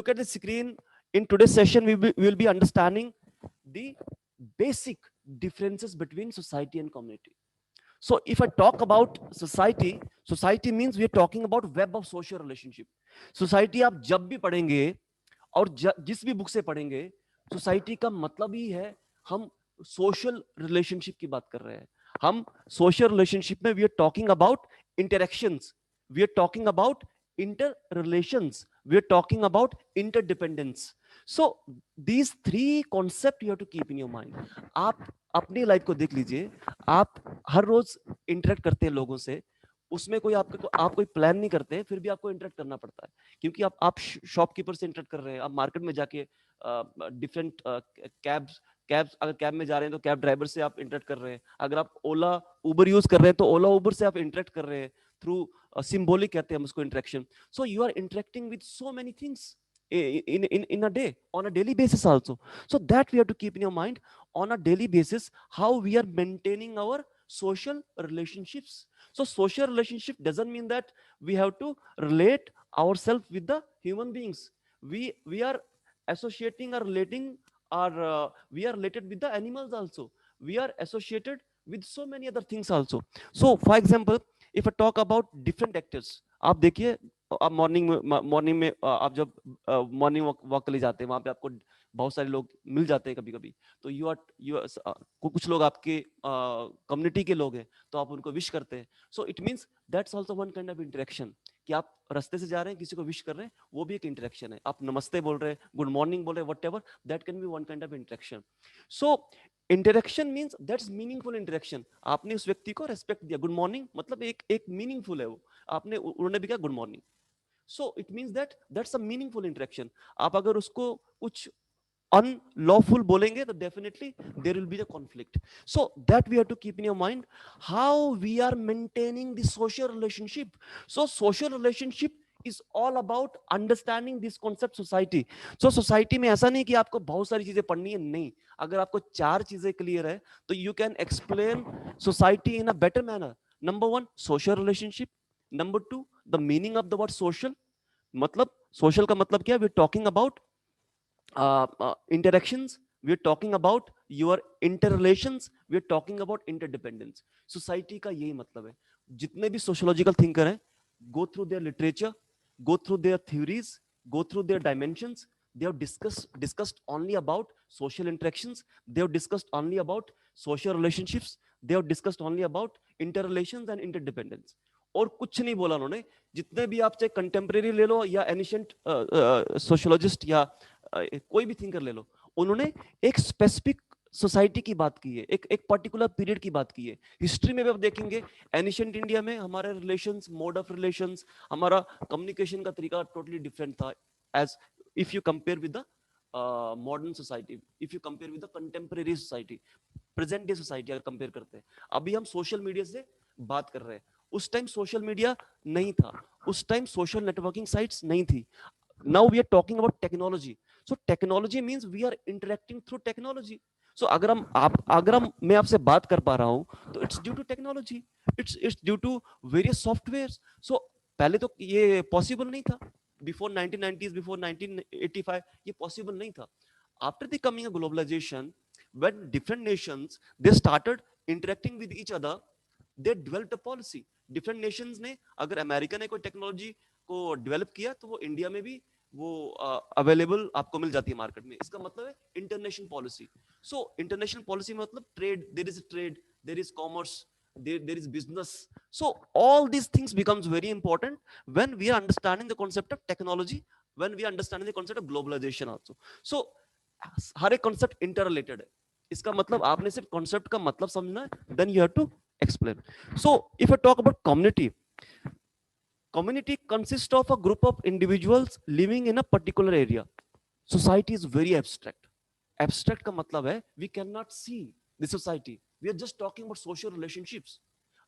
Look at the screen. In today's session, we will be understanding the basic differences between society and community. So if I talk about society, society means we are talking about web of social relationship. Society आप जब भी पढ़ेंगे और जिस भी book से पढ़ेंगे, society का मतलब ही है हम सोशल रिलेशनशिप की बात कर रहे हैं. हम सोशल रिलेशनशिप में we are talking about interactions, we are talking about interrelations, we are talking about interdependence. So these three concept you have to keep in your mind. आप अपनी life को देख लीजिए, आप हर रोज इंटरेक्ट करते हैं लोगों से, उसमें कोई आप कोई प्लान नहीं करते, फिर भी आपको इंटरेक्ट करना पड़ता है, क्योंकि आप शॉपकीपर से इंटरेक्ट कर रहे हैं, आप मार्केट में जाके डिफरेंट कैब्स कैब्स अगर कैब में जा रहे हैं तो कैब ड्राइवर से आप इंटरेक्ट कर रहे हैं, अगर आप ओला उबर यूज कर रहे हैं तो ओला उबर से आप इंटरेक्ट कर रहे हैं थ्रू सिंबॉलिक कहते हैं हम उसको interaction. So you are interacting with so many things in a day, on a daily basis also. So that we have to keep in your mind on a daily basis, how we are maintaining our social relationships. So social relationship doesn't mean that we have to relate ourselves with the human beings. We are associating or relating, or we are related with the animals also. We are associated with so many other things also. So for example, if I talk about different actors, आप देखिए, आप morning में आप जब morning walk के लिए जाते हैं, वहां पे आपको बहुत सारे लोग मिल जाते हैं कभी कभी. तो कुछ लोग आपके कम्युनिटी के लोग हैं, तो आप उनको विश करते हैं. सो it means that's also one kind of interaction, कि आप रास्ते से जा रहे हैं, किसी को विश कर रहे हैं, वो भी एक इंटरेक्शन है. आप नमस्ते बोल रहे हैं, गुड मॉर्निंग बोल रहे हैं, whatever, that can be one kind of interaction. So interaction means that's meaningful interaction. आपने उस व्यक्ति को रेस्पेक्ट दिया, गुड मॉर्निंग मतलब एक मीनिंगफुल है वो, आपने उन्होंने भी कहा good morning. So it means that that's a meaningful interaction. आप अगर उसको कुछ unlawful बोलेंगे तो definitely there will be a conflict. So that we have to keep in your mind, how we are maintaining the social relationship. So social relationship is all about understanding this concept society. So society में ऐसा नहीं कि आपको बहुत सारी चीजें पढ़नी है, नहीं. अगर आपको 4 चीजें क्लियर है तो you can explain society in a better manner. Number 1, social relationship. Number 2, the meaning of the word social. मतलब social का मतलब क्या है? We're talking about interactions, we are talking about your interrelations, we are talking about interdependence. Society का यही मतलब है. जितने भी सोशोलॉजिकल थिंकर हैं, go through their literature, go through their theories, go through their dimensions. They have discussed only about social interactions, they have discussed only about social relationships, they have discussed only about interrelations and interdependence. और कुछ नहीं बोला उन्होंने. जितने भी आप चाहे contemporary ले लो या एनिशिएंट सोशोलॉजिस्ट या कोई भी थिंकर ले लो, उन्होंने एक स्पेसिफिक सोसाइटी की बात की है, एक पर्टिकुलर पीरियड की बात की है. हिस्ट्री में भी आप देखेंगे, एनिशिएंट इंडिया में हमारे रिलेशंस, मोड ऑफ रिलेशंस, हमारा कम्युनिकेशन का तरीका टोटली डिफरेंट था, as if you compare with the modern society, if you compare with the contemporary society, present day society अगर कंपेयर करते हैं. अभी हम सोशल मीडिया से बात कर रहे हैं, उस टाइम सोशल मीडिया नहीं था, उस टाइम सोशल नेटवर्किंग साइट्स नहीं थी. Now we are talking about technology. So technology means we are interacting through technology. So अगर मैं आपसे बात कर पा रहा हूं तो it's due to technology, it's due to various softwares. So पहले तो ये पॉसिबल नहीं था, बिफोर 1990s, बिफोर 1985 ये पॉसिबल नहीं था. After the coming of globalization, when different nations they started interacting with each other, they developed a policy. Different nations ने, अगर अमेरिका ने कोई टेक्नोलॉजी को डेवलप किया तो वो इंडिया में भी वो अवेलेबल आपको मिल जाती है मार्केट में. इसका मतलब है international policy. So international policy मतलब trade, there is commerce, there is business. So all these things becomes very important when we are understanding the concept of technology, when we are understanding the concept of globalization also. So हर एक concept interrelated है. इसका मतलब आपने सिर्फ concept का मतलब समझना है, then you have to explain. So if I talk about community, community consists of a group of individuals living in a particular area. Society is very abstract. Abstract का मतलब है we cannot see the society. We are just talking about social relationships.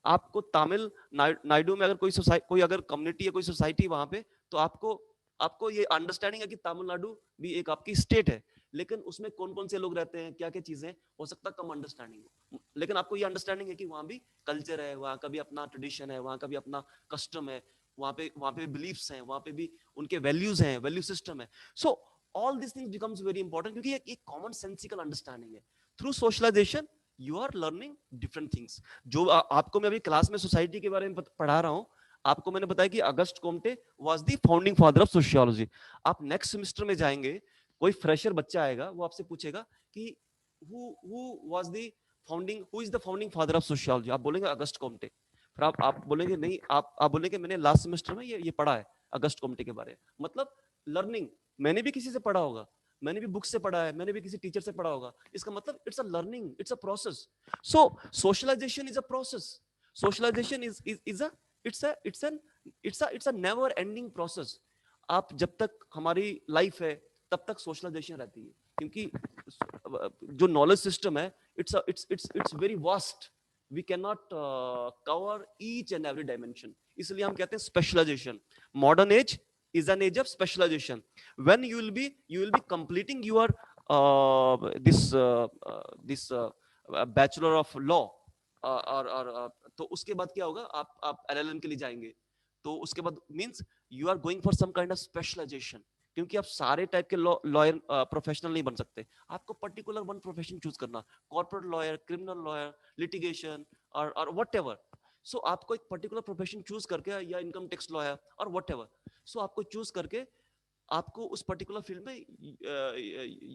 आपको तमिल नाइडू में अगर कोई अगर community है, कोई सोसाइटी वहां पे, तो आपको ये अंडरस्टैंडिंग है कि तमिलनाडु भी एक आपकी स्टेट है, लेकिन उसमें कौन कौन से लोग रहते हैं, क्या क्या चीजें, हो सकता है कम अंडरस्टैंडिंग हो, लेकिन आपको ये अंडरस्टैंडिंग है कि वहां भी कल्चर है, वहां का भी अपना ट्रेडिशन है, वहां का भी अपना कस्टम है, वहां पे बिलीफ्स हैं, वहां पे भी उनके वैल्यूज हैं, वैल्यू सिस्टम है. So all this things becomes very important, क्योंकि एक कॉमन सेंसिकल अंडरस्टैंडिंग है. Through socialisation you are learning different things. जो आपको मैं अभी क्लास में सोसाइटी के बारे में पढ़ा रहा हूँ, आपको मैंने बताया कि Auguste Comte was the founding father of sociology. आप नेक्स्ट सेमेस्टर में जाएंगे, कोई फ्रेशर बच्चा आएगा, वो आपसे पूछेगा कि who was the who is the founding father of sociology, आप बोलेंगे अगस्ट कोम्टे. फिर आप बोलेंगे नहीं, आप बोलेंगे मैंने लास्ट सेमेस्टर में ये पढ़ा है अगस्ट कोम्टे के बारे में. मतलब लर्निंग, मैंने भी किसी से पढ़ा होगा, मैंने भी बुक से पढ़ा है, मैंने भी किसी टीचर से पढ़ा होगा. इसका मतलब it's a learning, it's a process. So socialization is a process. Socialization is a it's a never ending process. आप जब तक हमारी लाइफ है तब तक सोशलाइजेशन रहती है, क्योंकि जो नॉलेज सिस्टम है it's very vast. We can not cover each and every dimension. इसलिए हम कहते हैं specialization. Modern age is an age of specialization. When you will be completing your this bachelor of law, और तो उसके बाद क्या होगा, आप LLM के लिए जाएंगे. तो उसके बाद means you are going for some kind of specialization, क्योंकि आप सारे टाइप के लॉयर प्रोफेशनल नहीं बन सकते. आपको पर्टिकुलर वन प्रोफेशन चूज करना, corporate lawyer, criminal lawyer, litigation और व्हाटएवर. सो आपको एक पर्टिकुलर प्रोफेशन चूज करके, या इनकम टैक्स लॉयर और व्हाटएवर, सो आपको चूज करके आपको उस पर्टिकुलर फील्ड में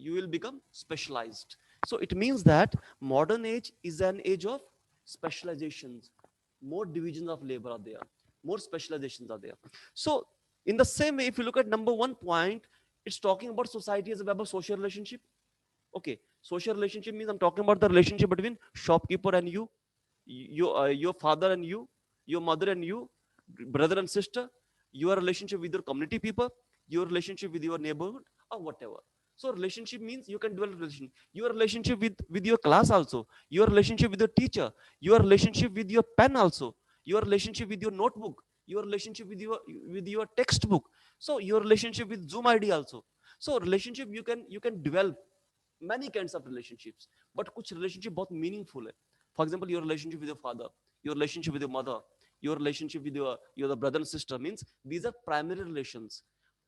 you will become specialized. So it means that modern age is an age of specializations. More divisions of labor are there, more specializations are there. So in the same way, if you look at number one point, it's talking about society as a web of social relationship. Okay, social relationship means I'm talking about the relationship between shopkeeper and you, your father and you, your mother and you, brother and sister, your relationship with your community people, your relationship with your neighborhood, or whatever. So relationship means you can develop relation. Your relationship with your class also, your relationship with your teacher, your relationship with your pen also, your relationship with your notebook, your relationship with your textbook. So your relationship with Zoom ID also. So relationship you can develop many kinds of relationships, but कुछ relationship बहुत meaningful है. For example, your relationship with your father, your relationship with your mother, your relationship with your brother and sister, means these are primary relations.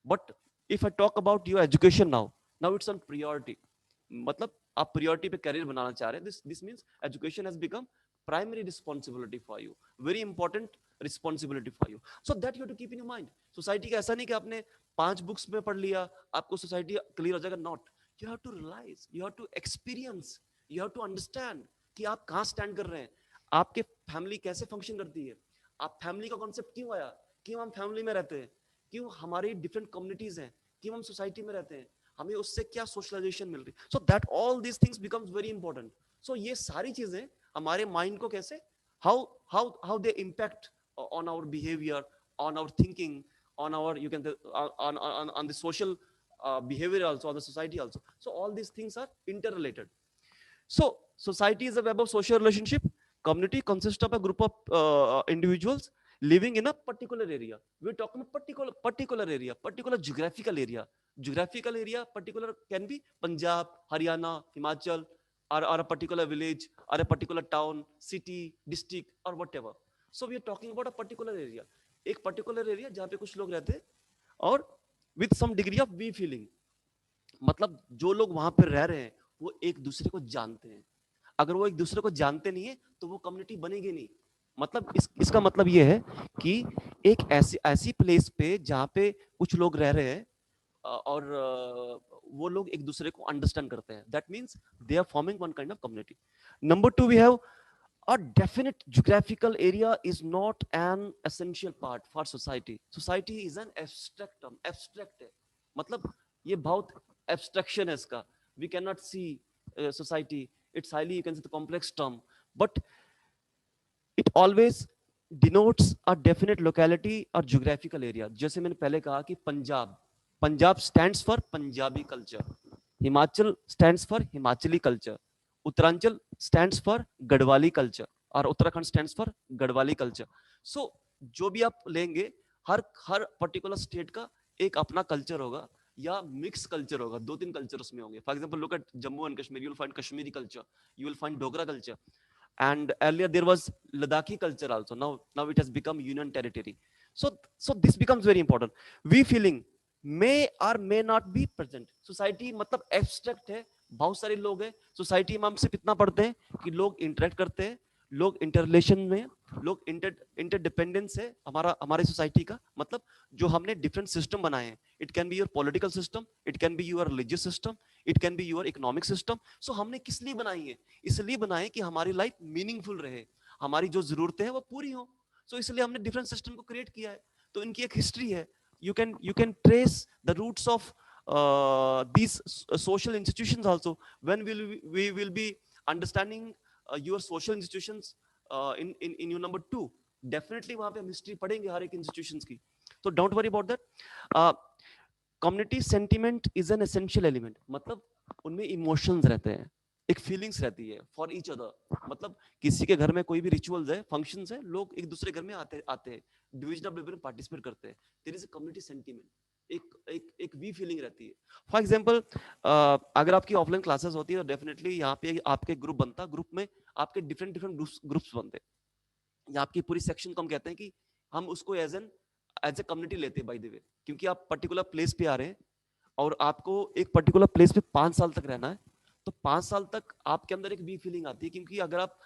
But if I talk about your education now it's on priority. मतलब आप priority पे career बनाना चाह रहे हैं, this means education has become primary responsibility for you, very important responsibility for you. So that you have to keep in your mind. Society का ऐसा नहीं कि आपने 5 books में पढ़ लिया आपको society clear हो जाएगा. Not. You have to realize, you have to experience, you have to understand कि आप कहाँ stand कर रहे हैं, आपके फैमिली कैसे फंक्शन करती है, आप फैमिली का कॉन्सेप्ट क्यों आया, क्यों हम फैमिली में रहते हैं, क्यों हमारी डिफरेंट कम्युनिटीज हैं, क्यों हम सोसाइटी में रहते हैं, हमें उससे क्या सोशलाइजेशन मिल रही है. So that all these things becomes very important. So ये सारी चीजें हमारे माइंड को कैसे, how how how they impact on our behaviour, on our thinking, on our you can on the social behavior also, or the society also. So all these things are interrelated. So society is a web of social relationship. Community consists of a group of individuals living in a particular area. We're talking about particular area, particular geographical area. Geographical area particular can be Punjab, Haryana, Himachal, or a particular village, or a particular town, city, district, or whatever. So we are talking about a particular area. एक particular area जहाँ पे कुछ लोग रहते हैं और with some degree of we feeling. मतलब जो लोग वहां पर रह रहे हैं वो एक दूसरे को जानते हैं. अगर वो एक दूसरे को जानते नहीं है तो वो कम्युनिटी बनेगी नहीं. मतलब इसका मतलब ये है कि एक ऐसी ऐसी प्लेस पे जहाँ पे कुछ लोग रह रहे हैं और वो लोग एक दूसरे को अंडरस्टैंड करते हैं. That means they are forming one kind of community. Number 2 we have a definite geographical area is not an essential part for society. Society is an abstract term. Abstract है, मतलब ये बहुत abstraction है इसका. We cannot see society. It's highly, you can say, the complex term, but it always denotes a definite locality or geographical area. जैसे मैंने पहले कहा कि Punjab stands for Punjabi culture, Himachal stands for Himachali culture, Uttaranchal stands for Garhwali culture, और Uttarakhand stands for Garhwali culture. So जो भी आप लेंगे, हर पर्टिकुलर स्टेट का एक अपना कल्चर होगा या मिक्स कल्चर होगा. 2-3 कल्चर उसमें होंगे. For example look at Jammu and Kashmir, you will find Kashmiri culture, you will find Dogra culture, and earlier there was Ladakhi culture also. Now it has become union territory. So this becomes very important. We feeling may or may not be present. Society मतलब abstract है, बहुत सारे लोग हैं society में, हम सिर्फ इतना पढ़ते हैं कि लोग इंटरेक्ट करते हैं, लोग इंटर रिलेशन में, लोग इंटरडिपेंडेंस है हमारा, हमारे सोसाइटी का मतलब जो हमने डिफरेंट सिस्टम बनाए हैं. It can be your political system, it can be your religious system, it can be your economic system. So हमने किस लिए बनाई है? इसलिए बनाए कि हमारी लाइफ मीनिंगफुल रहे, हमारी जो जरूरतें हैं वो पूरी हो. सो इसलिए हमने डिफरेंट सिस्टम को क्रिएट किया है. तो इनकी एक हिस्ट्री है. You can trace the roots of these social institutions also. When we will be understanding your social institutions in your number 2, definitely वहां पे हम हिस्ट्री पढ़ेंगे हर एक इंस्टीट्यूशंस की. तो don't worry about that. Community sentiment is an essential element. मतलब उनमें emotions रहते हैं, एक फीलिंग्स रहती है फॉर ईच अदर. मतलब किसी के घर में कोई भी रिचुअल्स है, फंक्शंस है, लोग एक दूसरे घर में आते आते हैं, डिवीजन ऑफ लेबर में पार्टिसिपेट करते हैं. There is a community sentiment, एक वी फीलिंग रहती है. फॉर एग्जांपल अगर आपकी ऑफलाइन क्लासेस होती है तो डेफिनेटली यहाँ पे आपके ग्रुप बनता, ग्रुप में आपके डिफरेंट डिफरेंट ग्रुप्स बनते हैं. या आपकी पूरी सेक्शन को हम कहते हैं कि हम उसको एज ए कम्युनिटी लेते हैं बाय द वे, क्योंकि आप पर्टिकुलर प्लेस पे आ रहे हैं और आपको एक पर्टिकुलर प्लेस पे 5 साल तक रहना है. तो 5 साल तक आपके अंदर एक वी फीलिंग आती है, क्योंकि अगर आप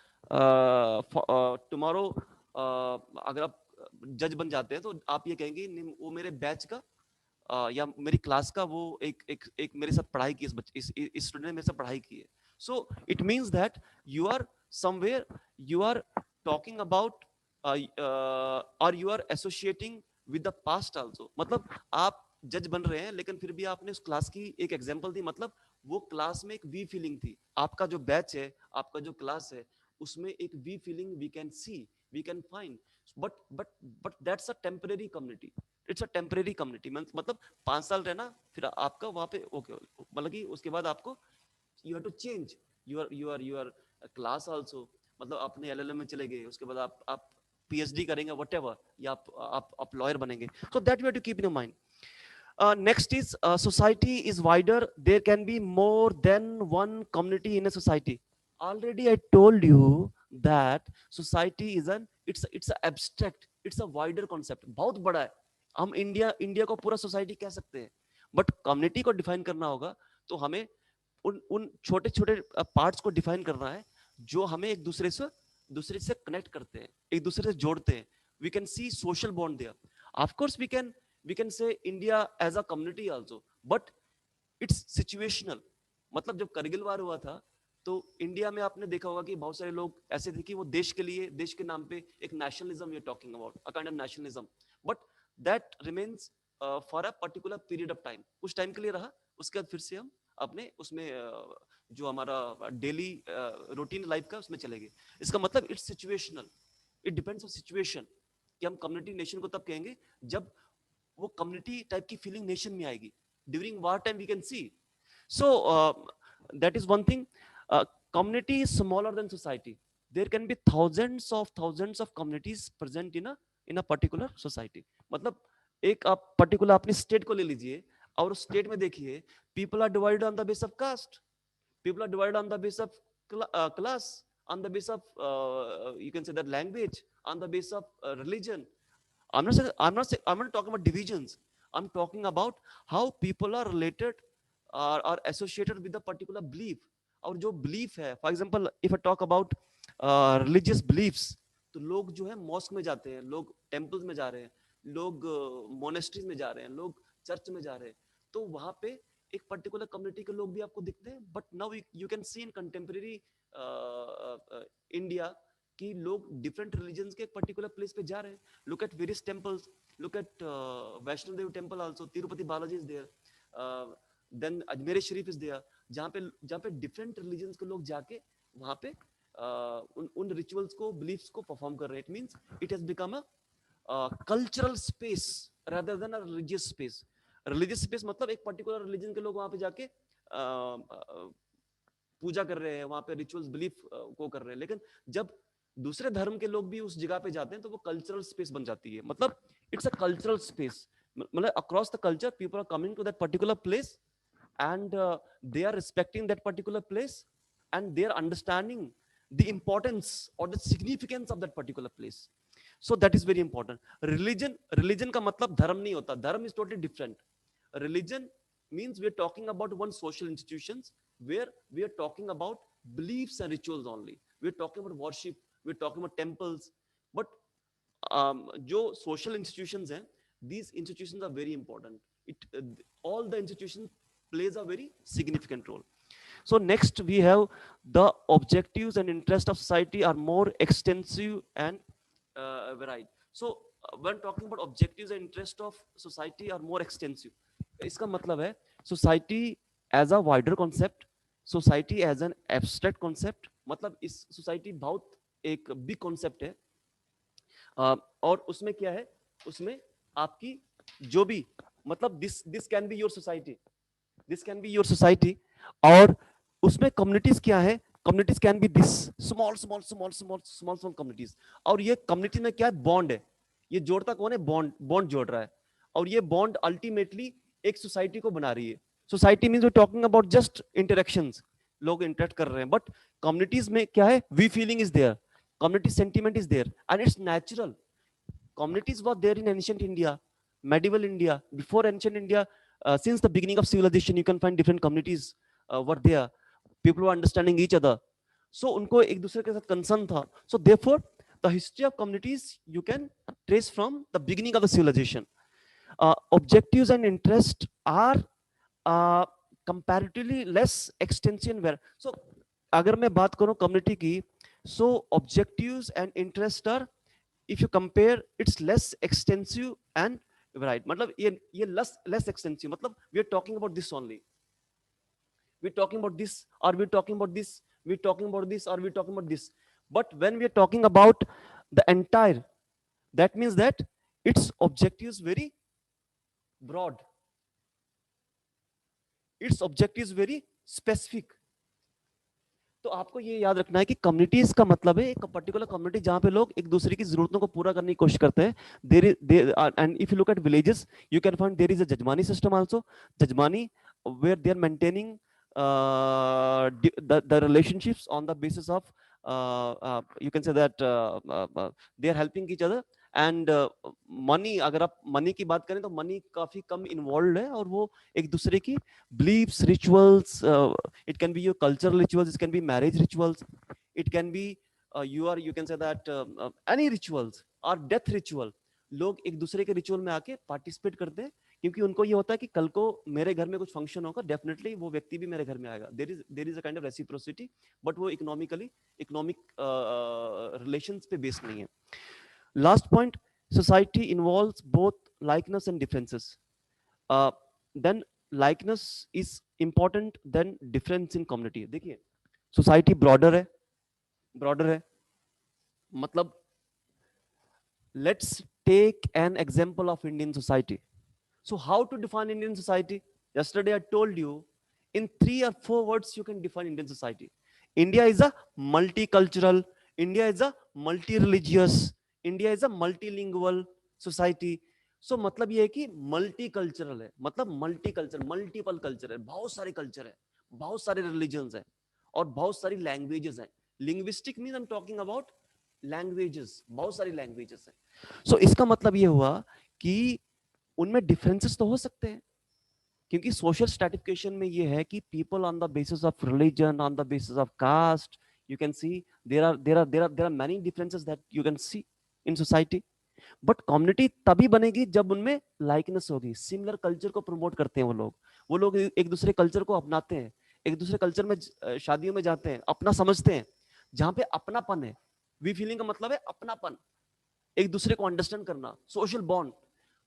टुमारो अगर आप जज बन जाते हैं तो आप ये कहेंगे वो मेरे बैच का या मेरी क्लास का वो एक मेरे साथ पढ़ाई की, इस स्टूडेंट ने मेरे साथ पढ़ाई की है. So it means that you are somewhere, you are talking about और you are associating with the past also. मतलब आप जज बन रहे हैं लेकिन फिर भी आपने उस क्लास की एक एग्जांपल दी. मतलब वो क्लास में एक वी फीलिंग थी. आपका जो बैच है, आपका जो क्लास है, उसमें एक we feeling we can see, we can find. But that's a temporary community. It's a temporary community. मतलब 5 साल रहना, फिर आपका वहां पे ओके, मतलब कि उसके बाद आपको you have to change your class also. मतलब अपने एलएलएम में चले गए, उसके बाद आप पीएचडी करेंगे व्हाटएवर, या आप लॉयर बनेंगे. So that you have to keep in your mind. Next is society is wider. There can be more than one community in a society. Already I told you that society is it's a abstract, it's a wider concept. बहुत बड़ा है. हम India को पूरा society कह सकते हैं, but community को डिफाइन करना होगा तो हमें उन छोटे छोटे पार्ट्स को डिफाइन करना है जो हमें एक दूसरे से कनेक्ट करते हैं, एक दूसरे से जोड़ते हैं. We can see social bond there. Of course we can say India as a community also, but it's situational. मतलब जब करगिल वार हुआ था तो इंडिया में आपने देखा होगा कि बहुत सारे लोग ऐसे थे कि वो देश के लिए, देश के नाम पे एक nationalism we are talking about, a kind of nationalism, but that remains for a particular period of time. कुछ टाइम के लिए रहा, उसके बाद फिर से हम अपने उसमें जो हमारा डेली रूटीन लाइफ का उसमें चले गए. इसका मतलब it's situational, it depends on situation. कि हम कम्युनिटी नेशन को तब कहेंगे जब वो कम्युनिटी टाइप की फीलिंग नेशन में आएगी. During war time we can see. So that is one thing. Community is smaller than society. There can be thousands of communities present in a particular society. मतलब एक आप particular अपनी state को ले लीजिए और उस स्टेट में देखिए people are divided on the base of caste, people are divided on the base of class, on the base of you can say that language, on the base of religion. I'm not talking about divisions. I'm talking about how people are related or associated with a particular belief. और जो belief है, for example, if I talk about religious beliefs, तो लोग जो है mask में जाते हैं, लोग टेम्पल्स में जा रहे हैं, लोग मोनेस्ट्रीज में जा रहे हैं, लोग चर्च में जा रहे हैं. तो वहां पे एक पर्टिकुलर कम्युनिटी के लोग भी आपको दिखते हैं. But now you can see in contemporary India कि लोग डिफरेंट रिलीजन्स के एक पर्टिकुलर प्लेस पे जा रहे हैं. Look at various temples, look at Vaishno Devi temple also, Tirupati Balaji is there, then Ajmer Sharif is there, जहाँ पे डिफरेंट रिलीजन्स के लोग जाके वहां पे उन रिचुअल्स को, बिलीफ्स को परफॉर्म कर रहे हैं. It means it has become a cultural space rather than a religious space. Religious space मतलब एक पर्टिकुलर रिलीजन के लोग वहां पे जाके पूजा कर रहे हैं, वहां पे रिचुअल्स बिलीफ को कर रहे हैं. लेकिन जब दूसरे धर्म के लोग भी उस जगह पे जाते हैं तो वो कल्चरल स्पेस बन जाती है. मतलब इट्स अ कल्चरल स्पेस. मतलब across the culture people are coming to that particular place and they are respecting that particular place and they are understanding the importance or the significance of that particular place. So that is very important. Religion का मतलब धर्म नहीं होता. धर्म is totally different. Religion means we are talking about one social institutions where we are talking about beliefs and rituals only. We are talking about worship. We are talking about temples. But जो social institutions हैं, these institutions are very important. All the institutions plays a very significant role. So next we have the objectives and interest of society are more extensive and varied. So when talking about objectives and interest of society are more extensive, इसका मतलब है society as a wider concept, society as an abstract concept, मतलब इस society बहुत एक big concept है, और उसमें क्या है, उसमें आपकी जो भी मतलब this can be your society, this can be your society, और उसमें communities क्या है, communities can be this small communities, और ये community में क्या है, bond है, ये जोड़ता कौन है, bond जोड़ रहा है, और ये bond ultimately एक society को बना रही है. Society means we're talking about just interactions, लोग interact कर रहे हैं, but communities में क्या है, we feeling is there, community sentiment is there, and it's natural. Communities were there in ancient India, medieval India, before ancient India, since the beginning of civilization, you can find different communities were there. People were understanding each other. So उनको एक दूसरे के साथ concern था. So therefore, the history of communities you can trace from the beginning of the civilization. Objectives and interest are comparatively less extensive. Where so अगर मैं बात करूं community की, so objectives and interest are, if you compare, it's less extensive and varied. मतलब ये less extensive, मतलब we are talking about this only, we're talking about this, or we're talking about this, we're talking about this, or we're talking about this. But when we are talking about the entire, that means that its objectives very broad, its objectives very specific. तो आपको ये याद रखना है कि communities का मतलब है एक पर्टिकुलर कम्युनिटी जहां पे लोग एक दूसरे की जरूरतों को पूरा करने की कोशिश करते हैं. And if you look at villages, you can find there is a jajmani system also. Jajmani where they are maintaining the relationships on the basis of you can say that they are helping each other. And money, अगर आप money की बात करें तो money काफी कम involve है, और वो एक दूसरे की beliefs, rituals, it can be your cultural rituals, it can be marriage rituals, it can be you can say that any rituals or death ritual, लोग एक दूसरे के रिचुअल में आके पार्टिसिपेट करते हैं, क्योंकि उनको ये होता है कि कल को मेरे घर में कुछ फंक्शन होगा, डेफिनेटली वो व्यक्ति भी मेरे घर में आएगा. There is a kind of reciprocity, but वो इकोनॉमिक रिलेशंस पे बेस्ड नहीं है. Last point, society involves both likeness and differences. Then likeness is important than difference in community. देखिए, society broader है, मतलब let's take an example of Indian society. So how to define Indian society? Yesterday I told you in 3 or 4 words you can define Indian society. India is a multicultural, India is a multi-religious, India is a multilingual society. So मतलब ये है कि multicultural है, मतलब multiple culture है, बहुत सारे culture है, बहुत सारे रिलीजन्स है, और बहुत सारी लैंग्वेजेस हैं. Linguistic mean I am talking about languages, बहुत सारी लैंग्वेजेस हैं. सो इसका मतलब ये हुआ कि उनमें डिफरेंसेस तो हो सकते हैं, क्योंकि सोशल स्ट्रैटिफिकेशन में ये है कि people on the basis of religion, on the basis of caste, you can see there are many differences that you can see in society. But community तभी बनेगी जब उनमें लाइकनेस होगी, सिमिलर कल्चर को प्रमोट करते हैं वो लोग एक दूसरे कल्चर को अपनाते हैं, एक दूसरे कल्चर में शादियों में जाते हैं, अपना समझते हैं. जहां पे अपनापन है, वी फीलिंग का मतलब है अपनापन, एक दूसरे को अंडरस्टैंड करना, सोशल बॉन्ड,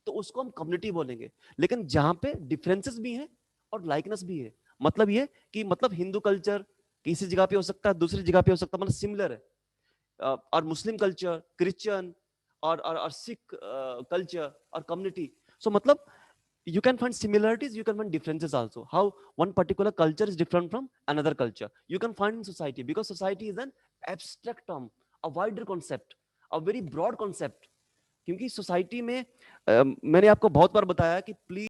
तो उसको हम कम्युनिटी बोलेंगे. लेकिन जहां पे डिफरेंसेस भी हैं और लाइकनेस भी है, मतलब ये कि मतलब हिंदू कल्चर किसी जगह पे हो सकता है, दूसरी जगह पे हो सकता है, मतलब सिमिलर है. और मुस्लिम कल्चर, क्रिश्चियन और सिख कल्चर और कम्युनिटी, सो मतलब you can find similarities, you can find differences also. How one particular culture is different from another culture, you can find in society, because society is an abstract term, a wider concept, a very broad concept. क्योंकि society में मैंने आपको बहुत बार बताया कि please